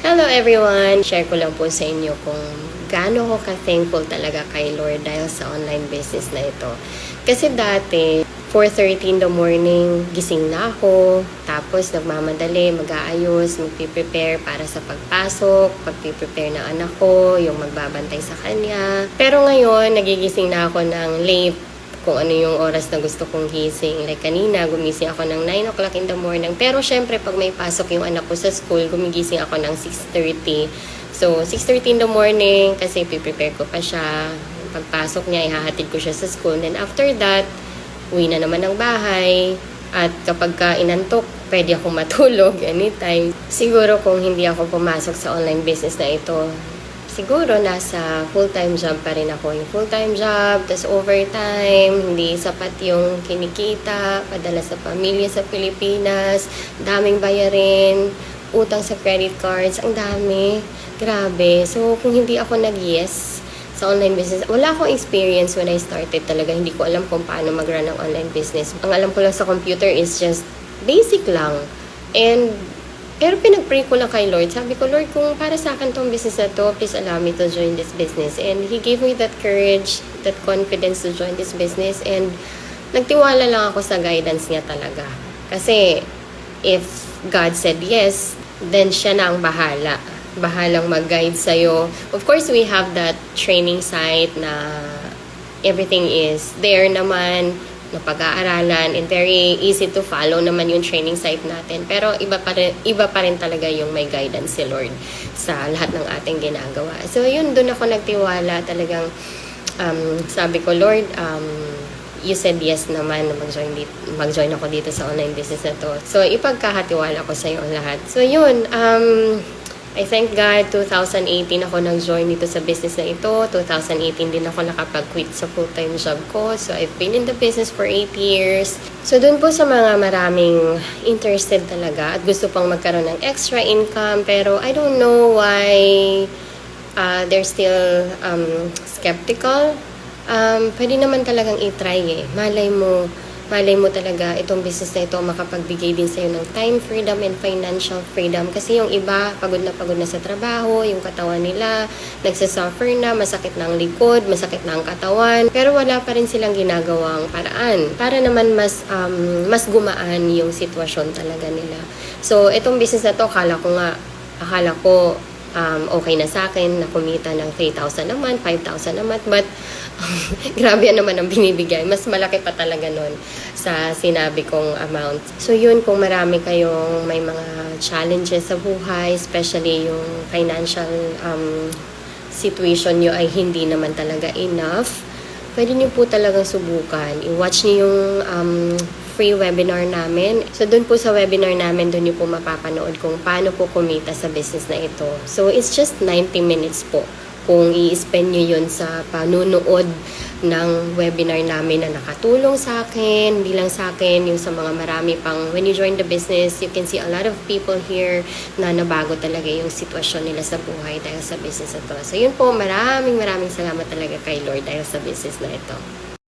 Hello everyone! Share ko lang po sa inyo kung gaano ko ka-thankful talaga kay Lord dahil sa online business na ito. Kasi dati, 4:30 in the morning, gising na ako. Tapos nagmamadali, mag-aayos, magpiprepare para sa pagpasok, pagpiprepare ng anak ko, yung magbabantay sa kanya. Pero ngayon, nagigising na ako ng late kung ano yung oras na gusto kong gising. Like kanina, gumising ako ng 9 o'clock in the morning. Pero syempre, pag may pasok yung anak ko sa school, gumigising ako ng 6:30. So, 6:30 in the morning, kasi piprepare ko pa siya. Pagpasok niya, ihahatid ko siya sa school. Then after that, uwi na naman ng bahay. At kapag ka inantok, pwede akong matulog anytime. Siguro kung hindi ako pumasok sa online business na ito, siguro nasa full-time job pa rin ako. Yung full-time job, tas overtime, hindi sapat yung kinikita, padala sa pamilya sa Pilipinas, daming bayarin, utang sa credit cards, ang dami. Grabe. So, kung hindi ako nag-yes sa online business, wala akong experience when I started talaga. Hindi ko alam kung paano mag-run ng online business. Ang alam ko lang sa computer is just basic lang. Pero pinag-pray ko lang kay Lord. Sabi ko, Lord, kung para sa akin tong business na to, please allow me to join this business. And He gave me that courage, that confidence to join this business. And nagtiwala lang ako sa guidance niya talaga. Kasi if God said yes, then siya na ang bahala. Bahalang mag-guide sa'yo. Of course, we have that training site na everything is there naman, na pag-aaralan, and very easy to follow naman yung training site natin. Pero iba pa rin talaga yung may guidance si Lord sa lahat ng ating ginagawa. So yun, doon ako nagtiwala talagang. Sabi ko, Lord, you said yes naman na mag-join ako dito sa online business na to. So ipagkakatiwala ko sa iyo ang lahat. So yun, I thank God, 2018 ako nag-join dito sa business na ito. 2018 din ako nakapag-quit sa full-time job ko. So, I've been in the business for 8 years. So, dun po sa mga maraming interested talaga at gusto pang magkaroon ng extra income. Pero, I don't know why they're still skeptical. Pwede naman talagang i-try eh. Malay mo talaga itong business na ito makapagbigay din sa'yo ng time freedom and financial freedom. Kasi yung iba, pagod na sa trabaho, yung katawan nila, nagsasuffer na, masakit na ang likod, masakit na ang katawan. Pero wala pa rin silang ginagawang paraan para naman mas gumaan yung sitwasyon talaga nila. So, itong business na to, akala ko okay na sa akin, na kumita ng 3,000 a month, 5,000 a month, but grabe naman ang binibigay. Mas malaki pa talaga nun sa sinabi kong amount. So yun, kung marami kayong may mga challenges sa buhay, especially yung financial situation nyo ay hindi naman talaga enough, pwede nyo po talagang subukan. I-watch nyo yung free webinar namin. So, dun po sa webinar namin, dun nyo po mapapanood kung paano po kumita sa business na ito. So, it's just 90 minutes po kung i-spend nyo yun sa panunood ng webinar namin na nakatulong sa akin, hindi lang sa akin, yung sa mga marami pang, when you join the business, you can see a lot of people here na nabago talaga yung sitwasyon nila sa buhay dahil sa business na to. So, yun po, maraming salamat talaga kay Lord dahil sa business na ito.